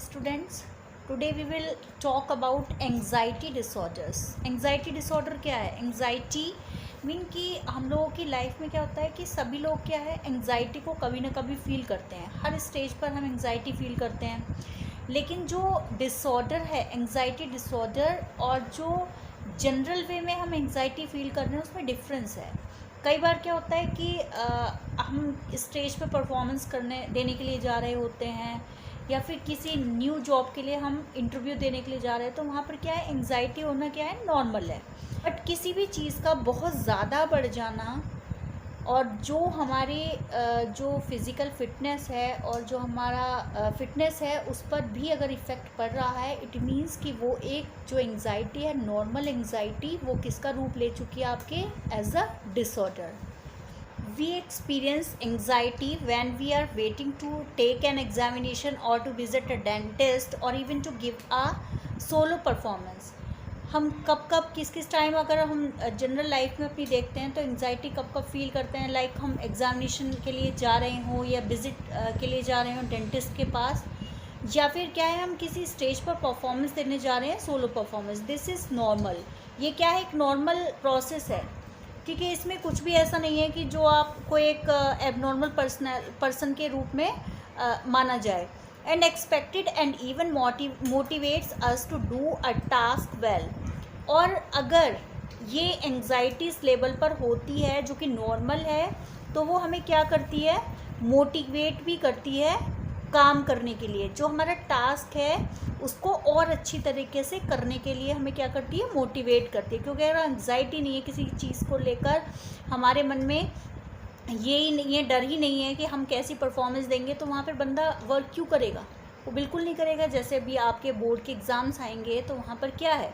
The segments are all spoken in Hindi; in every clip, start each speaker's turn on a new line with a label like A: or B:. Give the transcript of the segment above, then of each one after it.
A: students. Today we will talk about anxiety disorders. Anxiety disorder क्या है? Anxiety मीन कि हम लोगों की लाइफ में क्या होता है कि सभी लोग क्या है एंग्जाइटी को कभी ना कभी फील करते हैं. हर स्टेज पर हम एंग्जाइटी फील करते हैं. लेकिन जो डिसऑर्डर है एंग्जाइटी डिसऑर्डर और जो जनरल वे में हम एंग्जाइटी फील कर रहे हैं उसमें डिफरेंस है. कई बार क्या होता है कि हम स्टेज पे परफॉर्मेंस करने देने के लिए जा रहे होते हैं या फिर किसी न्यू जॉब के लिए हम इंटरव्यू देने के लिए जा रहे हैं, तो वहाँ पर क्या है एंग्जाइटी होना क्या है नॉर्मल है. बट किसी भी चीज़ का बहुत ज़्यादा बढ़ जाना और जो हमारी जो फिज़िकल फिटनेस है और जो हमारा फिटनेस है उस पर भी अगर इफ़ेक्ट पड़ रहा है, इट मीन्स कि वो एक जो एंग्जाइटी है नॉर्मल एंग्जाइटी वो किसका रूप ले चुकी है आपके as a disorder. We experience anxiety when we are waiting to take an examination or to visit a dentist or even to give a solo performance. हम कब किस टाइम अगर हम जनरल लाइफ में अपनी देखते हैं तो एंग्जाइटी कब फील करते हैं. लाइक हम एग्जामिनेशन के लिए जा रहे हों या विज़िट के लिए जा रहे हों डेंटिस्ट के पास, या फिर क्या है हम किसी स्टेज पर परफॉर्मेंस देने जा रहे हैं solo performance. This is normal. ये क्या है एक नॉर्मल प्रोसेस है, क्योंकि इसमें कुछ भी ऐसा नहीं है कि जो आपको एक एबनॉर्मल पर्सन के रूप में माना जाए. And expected and even motivates us to do a task well. और अगर ये एंग्जाइटी इस लेवल पर होती है जो कि नॉर्मल है, तो वो हमें क्या करती है मोटिवेट भी करती है काम करने के लिए. जो हमारा टास्क है उसको और अच्छी तरीके से करने के लिए हमें क्या करती है मोटिवेट करती है. क्योंकि अगर एंग्जाइटी नहीं है किसी चीज़ को लेकर, हमारे मन में ये डर ही नहीं है कि हम कैसी परफॉर्मेंस देंगे, तो वहाँ पर बंदा वर्क क्यों करेगा? वो बिल्कुल नहीं करेगा. जैसे अभी आपके बोर्ड के एग्ज़ाम्स आएंगे तो वहाँ पर क्या है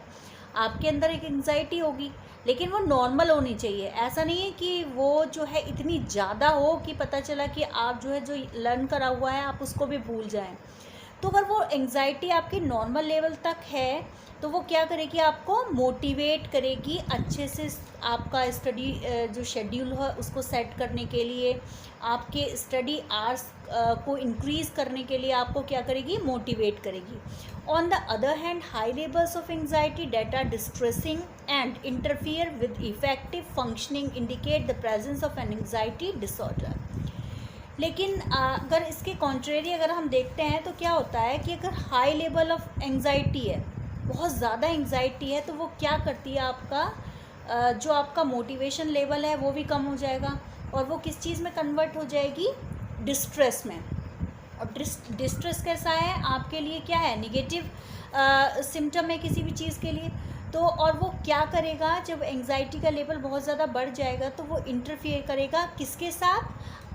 A: आपके अंदर एक एंग्जाइटी होगी, लेकिन वो नॉर्मल होनी चाहिए. ऐसा नहीं है कि वो जो है इतनी ज़्यादा हो कि पता चला कि आप जो है जो लर्न करा हुआ है आप उसको भी भूल जाएं. तो अगर वो एंग्जाइटी आपकी नॉर्मल लेवल तक है तो वो क्या करेगी आपको मोटिवेट करेगी अच्छे से आपका स्टडी जो शेड्यूल है उसको सेट करने के लिए, आपके स्टडी आवर्स को इंक्रीज़ करने के लिए आपको क्या करेगी मोटिवेट करेगी. On the other hand high levels of anxiety that are distressing and interfere with effective functioning indicate the presence of an anxiety disorder. लेकिन अगर इसके कॉन्ट्रेरी अगर हम देखते हैं तो क्या होता है कि अगर हाई लेवल ऑफ एंग्जाइटी है, बहुत ज़्यादा एंग्जाइटी है, तो वो क्या करती है आपका जो आपका मोटिवेशन लेवल है वो भी कम हो जाएगा और वो किस चीज़ में कन्वर्ट हो जाएगी डिस्ट्रेस में. और डिस्ट्रेस कैसा है आपके लिए क्या है नेगेटिव सिम्टम है किसी भी चीज़ के लिए. तो और वो क्या करेगा जब एंग्जाइटी का लेवल बहुत ज़्यादा बढ़ जाएगा तो वो इंटरफियर करेगा किसके साथ,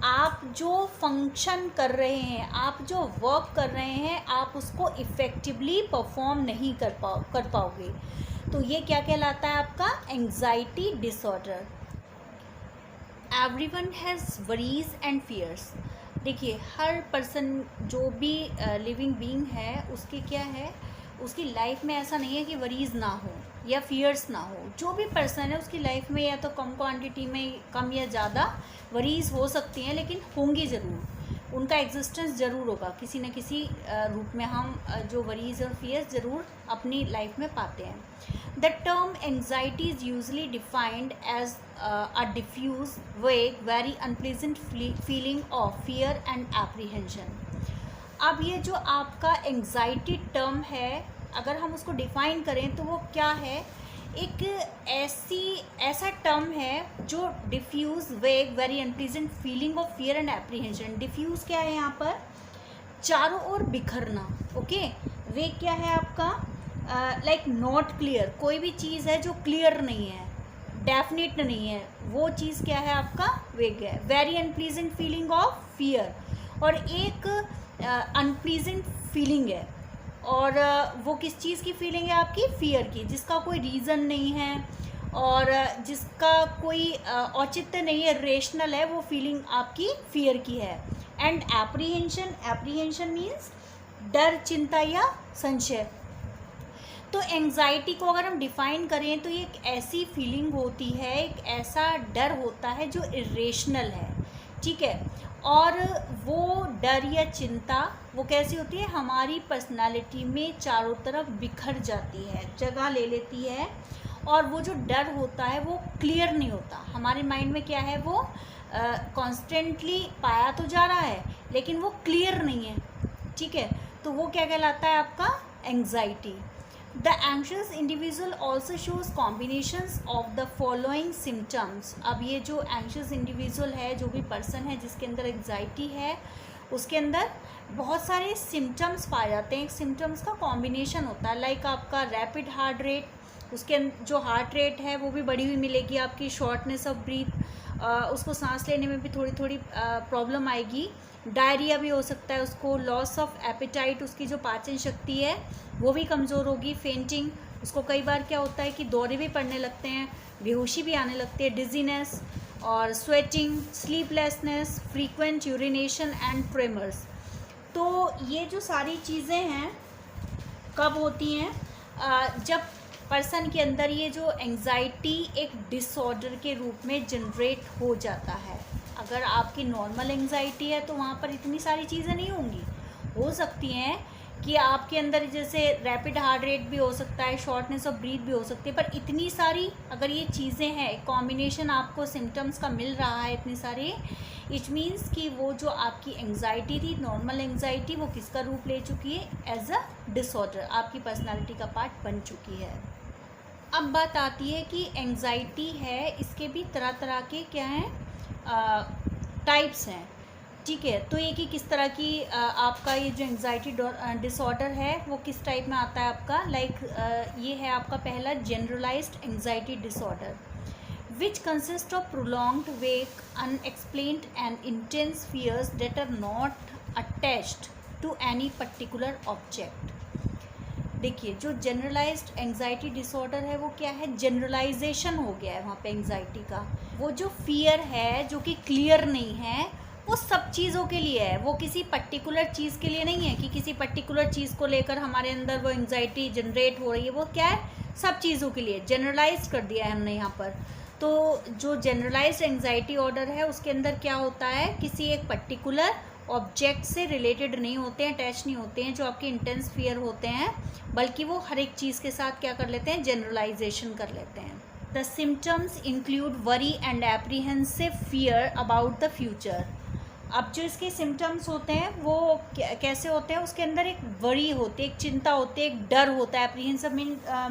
A: आप जो फंक्शन कर रहे हैं, आप जो वर्क कर रहे हैं आप उसको इफ़ेक्टिवली परफॉर्म नहीं कर पाओगे. तो ये क्या कहलाता है आपका anxiety disorder. Everyone has worries and fears. देखिए हर पर्सन जो भी लिविंग बीइंग है उसके क्या है उसकी लाइफ में ऐसा नहीं है कि वरीज ना हो या फियर्स ना हो. जो भी पर्सन है उसकी लाइफ में या तो कम क्वांटिटी में कम या ज़्यादा वरीज हो सकती हैं, लेकिन होंगी ज़रूर, उनका एग्जिस्टेंस ज़रूर होगा किसी न किसी रूप में. हम जो वरीज और फियर्स ज़रूर अपनी लाइफ में पाते हैं. The term anxiety is usually defined as a diffuse vague very unpleasant feeling of fear and apprehension. अब ये जो आपका एंग्जाइटी टर्म है अगर हम उसको डिफ़ाइन करें तो वो क्या है, एक ऐसा टर्म है जो डिफ्यूज़ वेग very unpleasant feeling of fear and apprehension. Diffuse क्या है यहाँ पर चारों ओर बिखरना. ओके. वेग क्या है आपका लाइक नॉट क्लियर, कोई भी चीज़ है जो क्लियर नहीं है डेफिनेट नहीं है, वो चीज़ क्या है आपका वेग है. Very unpleasant feeling of fear, और एक अनप्लीजेंट फीलिंग है, और वो किस चीज़ की फीलिंग है आपकी फियर की, जिसका कोई रीज़न नहीं है और जिसका कोई औचित्य नहीं है, रेशनल है, वो फीलिंग आपकी फियर की है. एंड एप्रीहेंशन मीन्स डर, चिंता या संशय. तो एंग्जाइटी को अगर हम डिफ़ाइन करें तो ये एक ऐसी फीलिंग होती है, एक ऐसा डर होता है जो इरेशनल है, ठीक है। और वो डर या चिंता वो कैसी होती है, हमारी पर्सनालिटी में चारों तरफ बिखर जाती है, जगह ले लेती है। और वो जो डर होता है वो क्लियर नहीं होता हमारे माइंड में, क्या है वो कॉन्स्टेंटली पाया तो जा रहा है लेकिन वो क्लियर नहीं है, ठीक है। तो वो क्या कहलाता है आपका anxiety. The anxious individual also shows combinations of the following symptoms. अब ये जो एंग्शियस इंडिविजुअल है, जो भी पर्सन है जिसके अंदर एंग्जाइटी है, उसके अंदर बहुत सारे सिम्टम्स पाए जाते हैं। एक सिम्टम्स का कॉम्बिनेशन होता है, लाइक आपका रैपिड हार्ट रेट, उसके जो हार्ट रेट है वो भी बढ़ी हुई मिलेगी आपकी, शॉर्टनेस ऑफ ब्रीथ, उसको सांस लेने में भी थोड़ी थोड़ी प्रॉब्लम आएगी, डायरिया भी हो सकता है उसको, लॉस ऑफ एपेटाइट, उसकी जो पाचन शक्ति है वो भी कमज़ोर होगी, फेंटिंग, उसको कई बार क्या होता है कि दौरे भी पड़ने लगते हैं, बेहोशी भी आने लगती है, डिजीनेस और sweating, sleeplessness, frequent urination and tremors. तो ये जो सारी चीज़ें हैं कब होती हैं, जब पर्सन के अंदर ये जो एंग्जाइटी एक डिसऑर्डर के रूप में जनरेट हो जाता है। अगर आपकी नॉर्मल एंग्जाइटी है तो वहाँ पर इतनी सारी चीज़ें नहीं होंगी, हो सकती हैं कि आपके अंदर जैसे रैपिड हार्ट रेट भी हो सकता है, शॉर्टनेस ऑफ ब्रीथ भी हो सकती है, पर इतनी सारी अगर ये चीज़ें हैं, कॉम्बिनेशन आपको सिम्टम्स का मिल रहा है इतनी सारी, इट मीन्स कि वो जो आपकी एंग्जाइटी थी, नॉर्मल एंग्जाइटी, वो किसका रूप ले चुकी है, एज अ डिसऑर्डर, आपकी पर्सनालिटी का पार्ट बन चुकी है। अब बात आती है कि एंग्जाइटी है, इसके भी तरह तरह के क्या हैं, टाइप्स हैं, ठीक है। तो ये कि किस तरह की आपका ये जो एंग्जाइटी डिसऑर्डर है वो किस टाइप में आता है आपका, लाइक ये है आपका पहला generalised anxiety disorder, which consist of prolonged vague, unexplained and intense fears that are not attached to any particular object. देखिए, जो जनरलाइज्ड एंग्जाइटी डिसऑर्डर है वो क्या है, जनरलाइजेशन हो गया है वहाँ पे एंग्जाइटी का। वो जो फियर है जो कि क्लियर नहीं है, वो सब चीज़ों के लिए है, वो किसी पर्टिकुलर चीज़ के लिए नहीं है कि किसी पर्टिकुलर चीज़ को लेकर हमारे अंदर वो एंग्जाइटी जनरेट हो रही है, वो क्या है, सब चीज़ों के लिए जनरलाइज कर दिया है हमने यहाँ पर। तो जो जनरलाइज्ड एंग्जाइटी ऑर्डर है उसके अंदर क्या होता है, किसी एक पर्टिकुलर ऑब्जेक्ट से रिलेटेड नहीं होते हैं, अटैच नहीं होते हैं जो आपके इंटेंस फियर होते हैं, बल्कि वो हर एक चीज़ के साथ क्या कर लेते हैं, जनरलाइजेशन कर लेते हैं। The symptoms include worry and apprehensive fear about the future. अब जो इसके सिम्टम्स होते हैं वो कैसे होते हैं, उसके अंदर एक वरी होती है, एक चिंता होती है, एक डर होता है। एप्रीहेंसिव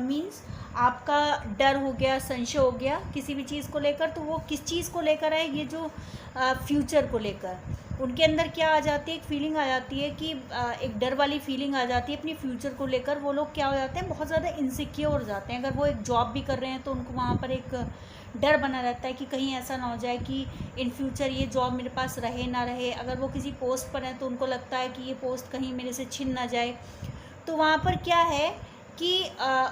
A: मीन्स आपका डर हो गया, संशय हो गया किसी भी चीज़ को लेकर, तो वो किस चीज़ को लेकर है, ये जो फ्यूचर को लेकर उनके अंदर क्या आ जाती है, एक फीलिंग आ जाती है कि एक डर वाली फीलिंग आ जाती है अपनी फ्यूचर को लेकर। वो लोग क्या हो जाते हैं, बहुत ज़्यादा इनसिक्योर हो जाते हैं। अगर वो एक जॉब भी कर रहे हैं तो उनको वहाँ पर एक डर बना रहता है कि कहीं ऐसा ना हो जाए कि इन फ्यूचर ये जॉब मेरे पास रहे ना रहे। अगर वो किसी पोस्ट पर हैं तो उनको लगता है कि ये पोस्ट कहीं मेरे से छिन ना जाए। तो वहाँ पर क्या है कि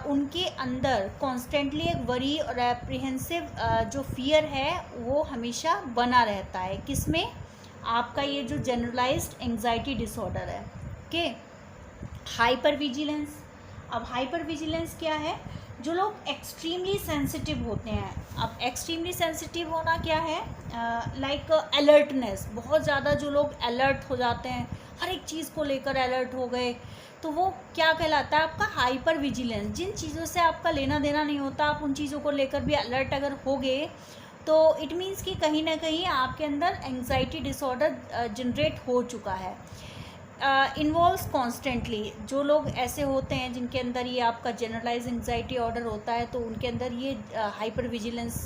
A: उनके अंदर कॉन्स्टेंटली एक वरी और एप्रीहेंसिव जो फियर है वो हमेशा बना रहता है। किसमें, आपका ये जो जनरलाइज्ड एंग्जाइटी डिसऑर्डर है। Okay, hyper vigilance. अब हाइपर विजिलेंस क्या है, जो लोग एक्सट्रीमली सेंसिटिव होते हैं। अब एक्सट्रीमली सेंसिटिव होना क्या है, लाइक अलर्टनेस, बहुत ज़्यादा जो लोग अलर्ट हो जाते हैं, हर एक चीज़ को लेकर अलर्ट हो गए, तो वो क्या कहलाता है आपका हाइपर विजिलेंस। जिन चीज़ों से आपका लेना देना नहीं होता, आप उन चीज़ों को लेकर भी अलर्ट अगर हो गए तो इट मीन्स कि कहीं ना कहीं आपके अंदर एंग्जाइटी डिसऑर्डर जनरेट हो चुका है। इन्वॉल्व्स कॉन्स्टेंटली, जो लोग ऐसे होते हैं जिनके अंदर ये आपका जनरलाइज एंग्जाइटी ऑर्डर होता है तो उनके अंदर ये हाइपर विजिलेंस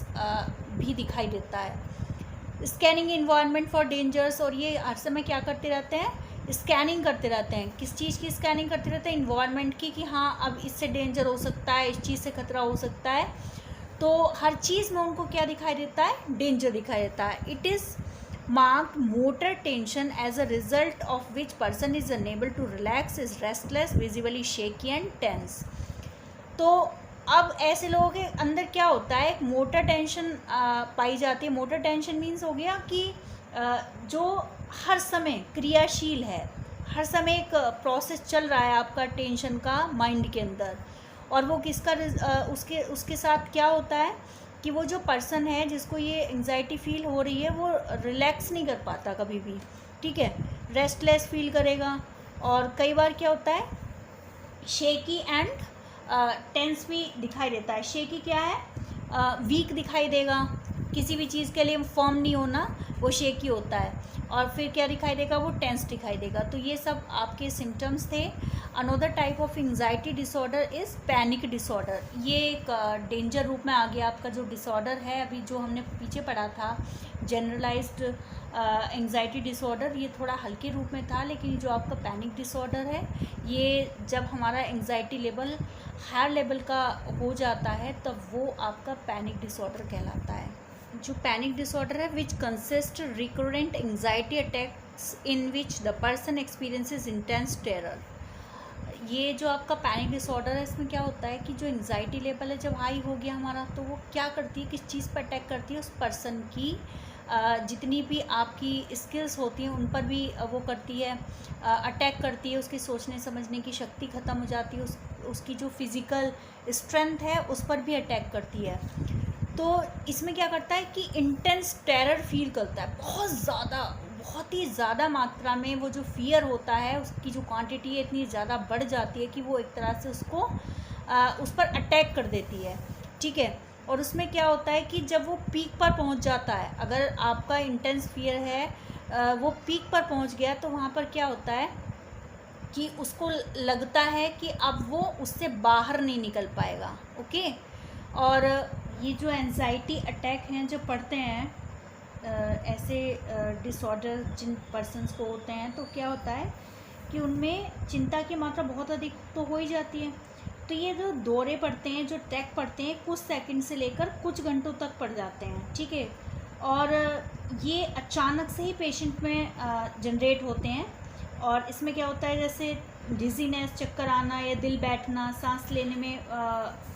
A: भी दिखाई देता है। स्कैनिंग इन्वायरमेंट फॉर डेंजर्स, और ये हर समय क्या करते रहते हैं, स्कैनिंग करते रहते हैं। किस चीज़ की स्कैनिंग करते रहते हैं, इन्वायरमेंट की, कि हाँ अब इससे डेंजर हो सकता है, इस चीज़ से खतरा हो सकता है। तो हर चीज़ में उनको क्या दिखाई देता है, डेंजर दिखाई देता है। It is marked motor tension as a result of which person is unable to relax, is restless, visibly shaky and tense। तो अब ऐसे लोगों के अंदर क्या होता है, एक मोटर टेंशन पाई जाती है। मोटर टेंशन मीन्स हो गया कि जो हर समय क्रियाशील है, हर समय एक प्रोसेस चल रहा है आपका टेंशन का माइंड के अंदर। और वो किसका उसके साथ क्या होता है कि वो जो पर्सन है जिसको ये एंग्जाइटी फील हो रही है वो रिलैक्स नहीं कर पाता कभी भी, ठीक है, रेस्टलेस फील करेगा। और कई बार क्या होता है, शेकी एंड टेंस भी दिखाई देता है। शेकी क्या है, वीक दिखाई देगा, किसी भी चीज़ के लिए फर्म नहीं होना, वो शेकी होता है। और फिर क्या दिखाई देगा, वो टेंस दिखाई देगा। तो ये सब आपके सिम्टम्स थे। Another type of anxiety disorder is panic disorder. ये एक डेंजर रूप में आ गया आपका जो डिसऑर्डर है, अभी जो हमने पीछे पढ़ा था जनरलाइज्ड एंग्जाइटी डिसऑर्डर, ये थोड़ा हल्के रूप में था। लेकिन जो आपका पैनिक डिसऑर्डर है, ये जब हमारा एंग्जाइटी लेवल हायर लेवल का हो जाता है तब वो आपका पैनिक डिसऑर्डर कहलाता है। जो पैनिक डिसऑर्डर है which consist recurrent anxiety attacks in which the person experiences intense terror. ये जो आपका पैनिक डिसऑर्डर है, इसमें क्या होता है कि जो एंग्जाइटी लेवल है जब हाई हो गया हमारा, तो वो क्या करती है, किस चीज़ पर अटैक करती है, उस पर्सन की जितनी भी आपकी स्किल्स होती हैं उन पर भी वो करती है, अटैक करती है। उसकी सोचने समझने की शक्ति ख़त्म हो जाती है, उसकी जो फिज़िकल स्ट्रेंथ है उस पर भी अटैक करती है। तो इसमें क्या करता है कि इंटेंस टेरर फील करता है, बहुत ही ज़्यादा मात्रा में वो जो फियर होता है उसकी जो क्वांटिटी है इतनी ज़्यादा बढ़ जाती है कि वो एक तरह से उसको उस पर अटैक कर देती है, ठीक है। और उसमें क्या होता है कि जब वो पीक पर पहुंच जाता है, अगर आपका इंटेंस फियर है वो पीक पर पहुंच गया, तो वहाँ पर क्या होता है कि उसको लगता है कि अब वो उससे बाहर नहीं निकल पाएगा, ओके। और ये जो एंजाइटी अटैक हैं जो पढ़ते हैं ऐसे डिसऑर्डर जिन पर्सन्स को होते हैं, तो क्या होता है कि उनमें चिंता की मात्रा बहुत अधिक तो हो ही जाती है। तो ये जो दौरे पड़ते हैं, जो अटैक पड़ते हैं, कुछ सेकंड से लेकर कुछ घंटों तक पड़ जाते हैं, ठीक है। और ये अचानक से ही पेशेंट में जनरेट होते हैं। और इसमें क्या होता है, जैसे डिजीनेस, चक्कर आना या दिल बैठना, सांस लेने में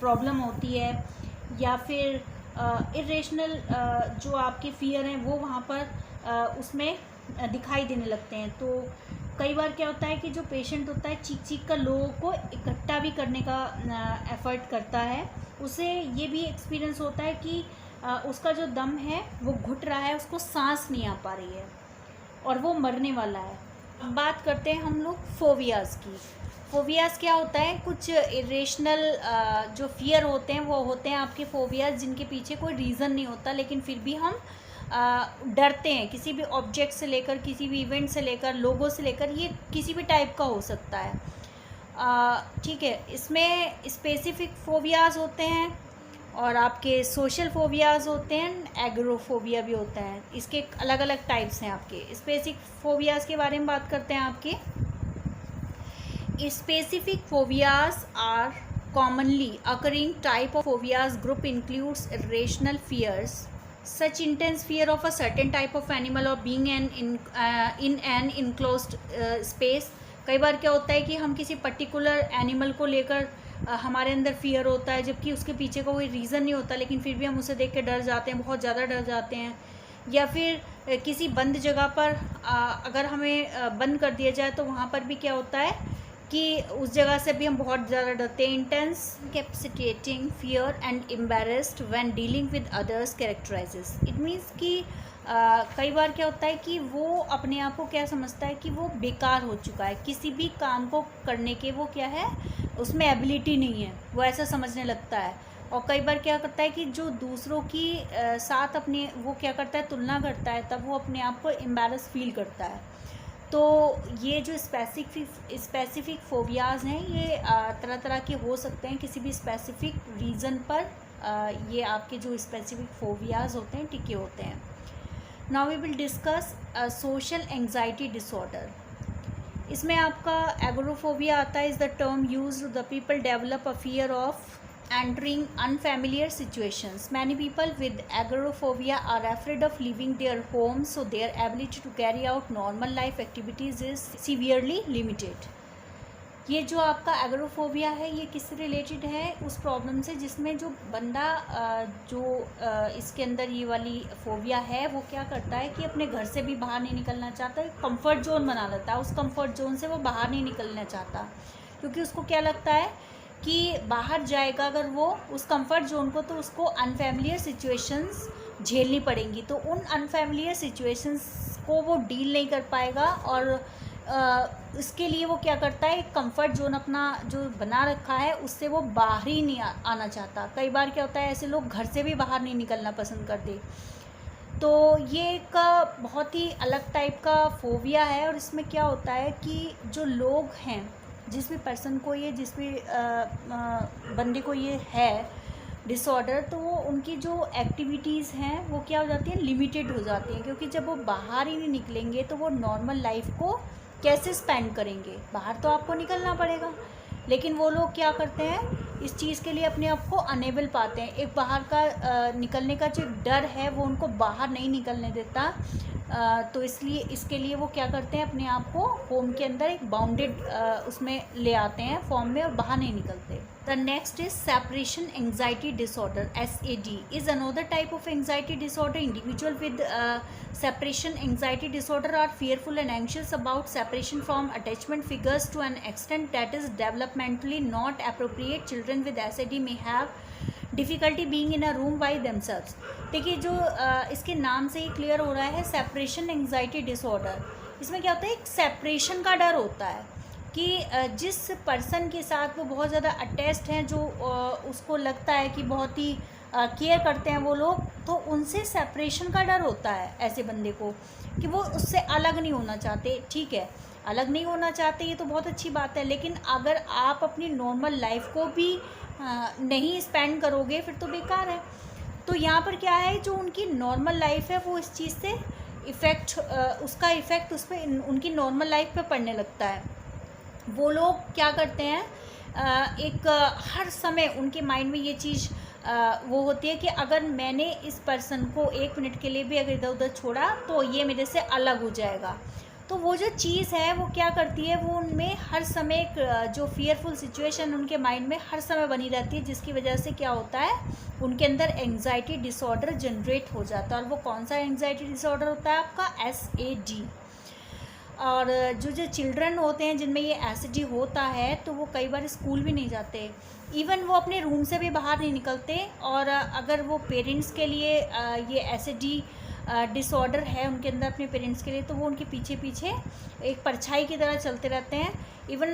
A: प्रॉब्लम होती है, या फिर इरेशनल जो आपके फियर हैं वो वहाँ पर उसमें दिखाई देने लगते हैं। तो कई बार क्या होता है कि जो पेशेंट होता है चीख कर लोगों को इकट्ठा भी करने का एफर्ट करता है। उसे ये भी एक्सपीरियंस होता है कि उसका जो दम है वो घुट रहा है, उसको सांस नहीं आ पा रही है और वो मरने वाला है। बात करते हैं हम लोग फोबियाज़ की। फोबियाज़ क्या होता है, कुछ इरेशनल जो फियर होते हैं वो होते हैं आपके फोबियाज़, जिनके पीछे कोई रीज़न नहीं होता, लेकिन फिर भी हम डरते हैं किसी भी ऑब्जेक्ट से लेकर, किसी भी इवेंट से लेकर, लोगों से लेकर, ये किसी भी टाइप का हो सकता है, ठीक है। इसमें स्पेसिफिक फोबियाज़ होते हैं और आपके सोशल फोबियाज़ होते हैं, एग्रोफोबिया भी होता है। इसके अलग अलग टाइप्स हैं। आपके स्पेसिफिक फोबियाज़ के बारे में बात करते हैं। आपके specific phobias are commonly occurring type of phobias group includes irrational fears, such intense fear of a certain type of animal or being in an enclosed space। कई बार क्या होता है कि हम किसी पर्टिकुलर एनिमल को लेकर हमारे अंदर फियर होता है, जबकि उसके पीछे का कोई रीज़न नहीं होता, लेकिन फिर भी हम उसे देख के डर जाते हैं, बहुत ज़्यादा डर जाते हैं। या फिर किसी बंद जगह पर अगर हमें बंद कर दिया जाए तो वहाँ पर भी क्या होता है कि उस जगह से भी हम बहुत ज़्यादा डरते हैं। Intense capacitating fear and embarrassed when dealing with others characterizes. It means कि कई बार क्या होता है कि वो अपने आप को क्या समझता है कि वो बेकार हो चुका है, किसी भी काम को करने के वो क्या है, उसमें एबिलिटी नहीं है, वो ऐसा समझने लगता है। और कई बार क्या करता है कि जो दूसरों की साथ अपने वो क्या करता है, तुलना करता है, तब वो अपने आप को एम्बेरस फील करता है। तो ये जो स्पेसिफिक फोबियाज़ हैं ये तरह तरह के हो सकते हैं, किसी भी स्पेसिफिक रीज़न पर ये आपके जो स्पेसिफिक फोबियाज़ होते हैं टिके होते हैं। Now we will discuss social anxiety disorder. इसमें आपका एगोरोफोबिया आता है। Is the term used the people develop a fear of entering unfamiliar situations. Many people with agoraphobia are afraid of leaving their homes, so their ability to carry out normal life activities is severely limited. ये जो आपका एगोरोफोबिया है ये किससे रिलेटेड है, उस प्रॉब्लम से जिसमें जो बंदा जो इसके अंदर ये वाली फोबिया है वो क्या करता है कि अपने घर से भी बाहर नहीं निकलना चाहता, कंफर्ट जोन बना लेता है। उस कंफर्ट जोन से वो बाहर नहीं निकलना चाहता, क्योंकि उसको क्या लगता है कि बाहर जाएगा अगर वो उस कंफर्ट जोन को, तो उसको अनफैमिलियर सिचुएशंस झेलनी पड़ेंगी। तो उन अनफैमिलियर सिचुएशंस को वो डील नहीं कर पाएगा, और इसके लिए वो क्या करता है, एक कंफर्ट जोन अपना जो बना रखा है उससे वो बाहर ही नहीं आना चाहता। कई बार क्या होता है, ऐसे लोग घर से भी बाहर नहीं निकलना पसंद करते। तो ये एक बहुत ही अलग टाइप का फोबिया है। और इसमें क्या होता है कि जो लोग हैं, जिस भी पर्सन को ये, जिस भी बंदे को ये है डिसऑर्डर, तो वो उनकी जो एक्टिविटीज़ हैं वो क्या हो जाती हैं, लिमिटेड हो जाती हैं। क्योंकि जब वो बाहर ही नहीं निकलेंगे तो वो नॉर्मल लाइफ को कैसे स्पेंड करेंगे। बाहर तो आपको निकलना पड़ेगा, लेकिन वो लोग क्या करते हैं, इस चीज़ के लिए अपने आप को अनेबल पाते हैं। एक बाहर का निकलने का जो डर है वो उनको बाहर नहीं निकलने देता। तो इसलिए इसके लिए वो क्या करते हैं, अपने आप को होम के अंदर एक बाउंडेड उसमें ले आते हैं फॉर्म में, और बाहर नहीं निकलते। The next is separation anxiety disorder, SAD is another type of anxiety disorder. Individual with separation anxiety disorder are fearful and anxious about separation from attachment figures to an extent that is developmentally not appropriate. Children with SAD may have difficulty being in a room by themselves. देखिए, जो इसके नाम से ही क्लियर हो रहा है, सेपरेशन एंग्जाइटी डिसऑर्डर। इसमें क्या होता है, एक सेपरेशन का डर होता है कि जिस पर्सन के साथ वो बहुत ज़्यादा अटैच्ड हैं, जो उसको लगता है कि बहुत ही केयर करते हैं वो लोग, तो उनसे सेपरेशन का डर होता है ऐसे बंदे को, कि वो उससे अलग नहीं होना चाहते। ठीक है, अलग नहीं होना चाहते, ये तो बहुत अच्छी बात है, लेकिन अगर आप अपनी नॉर्मल लाइफ को भी नहीं स्पेंड करोगे फिर तो बेकार है। तो यहाँ पर क्या है, जो उनकी नॉर्मल लाइफ है वो इस चीज़ से उसका इफ़ेक्ट उस पर, उनकी नॉर्मल लाइफ पे पड़ने लगता है। वो लोग क्या करते हैं, एक हर समय उनके माइंड में ये चीज़ वो होती है कि अगर मैंने इस पर्सन को 1 मिनट के लिए भी अगर इधर उधर छोड़ा तो ये मेरे से अलग हो जाएगा। तो वो जो चीज़ है वो क्या करती है, वो उनमें हर समय एक जो फियरफुल सिचुएशन उनके माइंड में हर समय बनी रहती है, जिसकी वजह से क्या होता है, उनके अंदर एंग्जाइटी डिसऑर्डर जनरेट हो जाता है। और वो कौन सा एंग्जाइटी डिसऑर्डर होता है, आपका SAD। और जो चिल्ड्रन होते हैं जिनमें ये SAD होता है, तो वो कई बार स्कूल भी नहीं जाते, इवन वो अपने रूम से भी बाहर नहीं निकलते। और अगर वो पेरेंट्स के लिए ये SAD डिसऑर्डर है उनके अंदर अपने पेरेंट्स के लिए, तो वो उनके पीछे पीछे एक परछाई की तरह चलते रहते हैं। इवन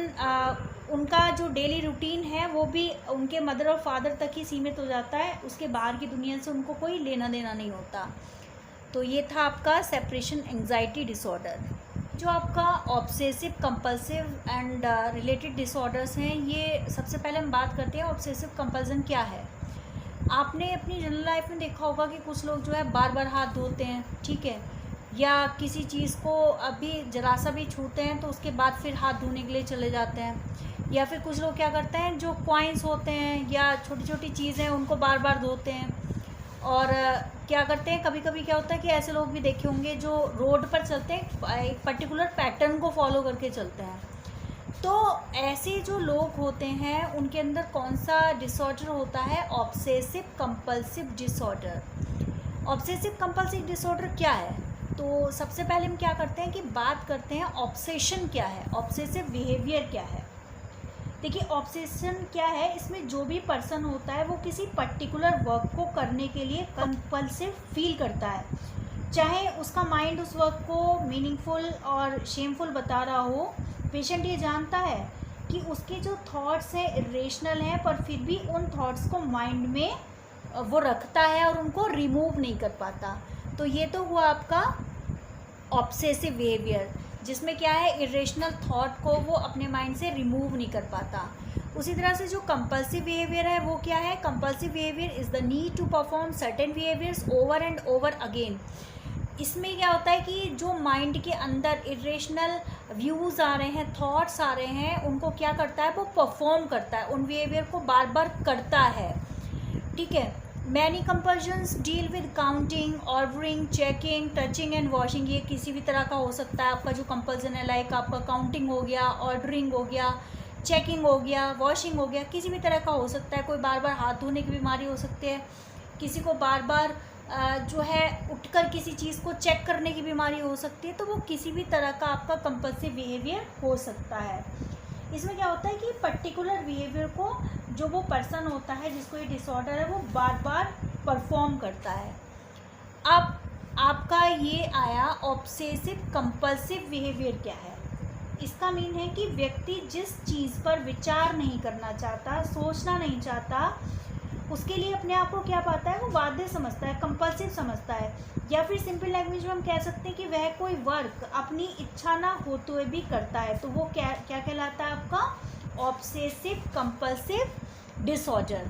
A: उनका जो डेली रूटीन है वो भी उनके मदर और फादर तक ही सीमित हो जाता है, उसके बाहर की दुनिया से उनको कोई लेना देना नहीं होता। तो ये था आपका सेपरेशन एंग्जाइटी डिसऑर्डर। जो आपका obsessive compulsive and related disorders हैं, ये सबसे पहले हम बात करते हैं ऑब्सेसिव कंपल्सन क्या है। आपने अपनी जनरल लाइफ में देखा होगा कि कुछ लोग जो है बार बार हाथ धोते हैं, ठीक है, या किसी चीज़ को अभी जरा सा भी छूते हैं तो उसके बाद फिर हाथ धोने के लिए चले जाते हैं। या फिर कुछ लोग क्या करते हैं, जो कॉइन्स होते हैं या छोटी छोटी चीज़ें उनको बार बार धोते हैं। और क्या करते हैं, कभी कभी क्या होता है कि ऐसे लोग भी देखे होंगे जो रोड पर चलते हैं एक पर्टिकुलर पैटर्न को फॉलो करके चलते हैं। तो ऐसे जो लोग होते हैं उनके अंदर कौन सा डिसऑर्डर होता है, obsessive compulsive disorder. Obsessive compulsive disorder क्या है, तो सबसे पहले हम क्या करते हैं कि बात करते हैं ऑब्सेशन क्या है, ऑब्सेसिव बिहेवियर क्या है। देखिए, ऑब्सेशन क्या है, इसमें जो भी पर्सन होता है वो किसी पर्टिकुलर वर्क को करने के लिए कंपल्सिव फील करता है, चाहे उसका माइंड उस वर्क को मीनिंगफुल और शेमफुल बता रहा हो। पेशेंट ये जानता है कि उसके जो थॉट्स हैं इरेशनल हैं, पर फिर भी उन थॉट्स को माइंड में वो रखता है और उनको रिमूव नहीं कर पाता। तो ये तो हुआ आपका ऑब्सेसिव बिहेवियर, जिसमें क्या है, इरेशनल थॉट को वो अपने माइंड से रिमूव नहीं कर पाता। उसी तरह से जो कंपल्सिव बिहेवियर है वो क्या है, compulsive behaviour is the need to perform certain behaviours over and over again. इसमें क्या होता है कि जो माइंड के अंदर इरेशनल व्यूज़ आ रहे हैं, थॉट्स आ रहे हैं, उनको क्या करता है, वो परफॉर्म करता है, उन बिहेवियर को बार बार करता है। ठीक है, many compulsions deal with counting, ordering, checking, touching and washing. ये किसी भी तरह का हो सकता है आपका जो कंपल्सन है, लाइक आपका काउंटिंग हो गया, ऑर्डरिंग हो गया, चेकिंग हो गया, वॉशिंग हो गया, किसी भी तरह का हो सकता है। कोई बार बार हाथ धोने की बीमारी हो सकती है, किसी को बार बार जो है उठकर किसी चीज़ को चेक करने की बीमारी हो सकती है। तो वो किसी भी तरह का आपका कंपल्सिव बिहेवियर हो सकता है। इसमें क्या होता है कि पर्टिकुलर बिहेवियर को जो वो पर्सन होता है जिसको ये डिसऑर्डर है वो बार बार परफॉर्म करता है। अब आपका ये आया ऑब्सेसिव कंपल्सिव बिहेवियर क्या है। इसका मीन है कि व्यक्ति जिस चीज़ पर विचार नहीं करना चाहता, सोचना नहीं चाहता, उसके लिए अपने आप को क्या पाता है, वो बाध्य समझता है, कंपल्सिव समझता है। या फिर सिंपल लैंग्वेज में हम कह सकते हैं कि वह कोई वर्क अपनी इच्छा ना होते हुए भी करता है, तो वो क्या क्या कहलाता है आपका obsessive compulsive disorder.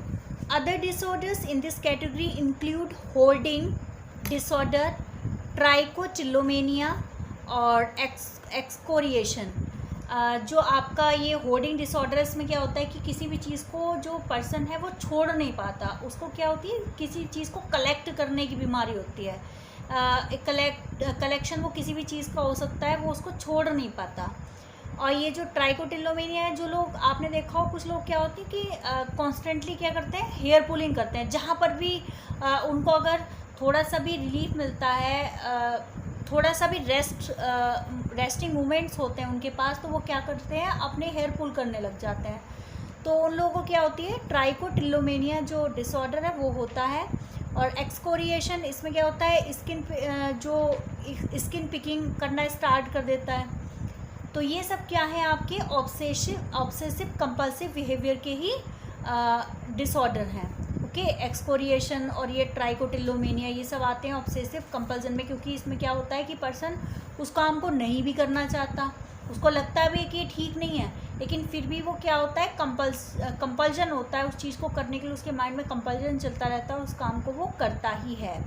A: Other disorders in this category include hoarding disorder, trichotillomania और एक्सकोरिएशन। जो आपका ये होर्डिंग डिसऑर्डर, इसमें क्या होता है कि किसी भी चीज़ को जो पर्सन है वो छोड़ नहीं पाता, उसको क्या होती है, किसी चीज़ को कलेक्ट करने की बीमारी होती है। कलेक्शन वो किसी भी चीज़ का हो सकता है, वो उसको छोड़ नहीं पाता। और ये जो ट्राइकोटिलोमेनिया है, जो लोग आपने देखा हो, कुछ लोग क्या होती है कि कॉन्स्टेंटली क्या करते हैं, हेयर पुलिंग करते हैं। जहाँ पर भी उनको अगर थोड़ा सा भी रिलीफ मिलता है, थोड़ा सा भी रेस्टिंग मोमेंट्स होते हैं उनके पास, तो वो क्या करते हैं, अपने हेयर पुल करने लग जाते हैं। तो उन लोगों को क्या होती है, ट्राइकोटिलोमेनिया जो डिसऑर्डर है वो होता है। और एक्सकोरिएशन, इसमें क्या होता है, स्किन पिकिंग करना स्टार्ट कर देता है। तो ये सब क्या है, आपके ऑब्सेसिव कंपल्सिव बिहेवियर के ही डिसऑर्डर हैं। ओके, एक्सकोरिएशन और ये ट्राइकोटिलोमेनिया, ये सब आते हैं ऑब्सेसिव कंपल्जन में, क्योंकि इसमें क्या होता है कि पर्सन उस काम को नहीं भी करना चाहता, उसको लगता भी है कि ये ठीक नहीं है, लेकिन फिर भी वो क्या होता है, कंपल्जन होता है उस चीज़ को करने के लिए, उसके माइंड में कंपल्जन चलता रहता है, उस काम को वो करता ही है।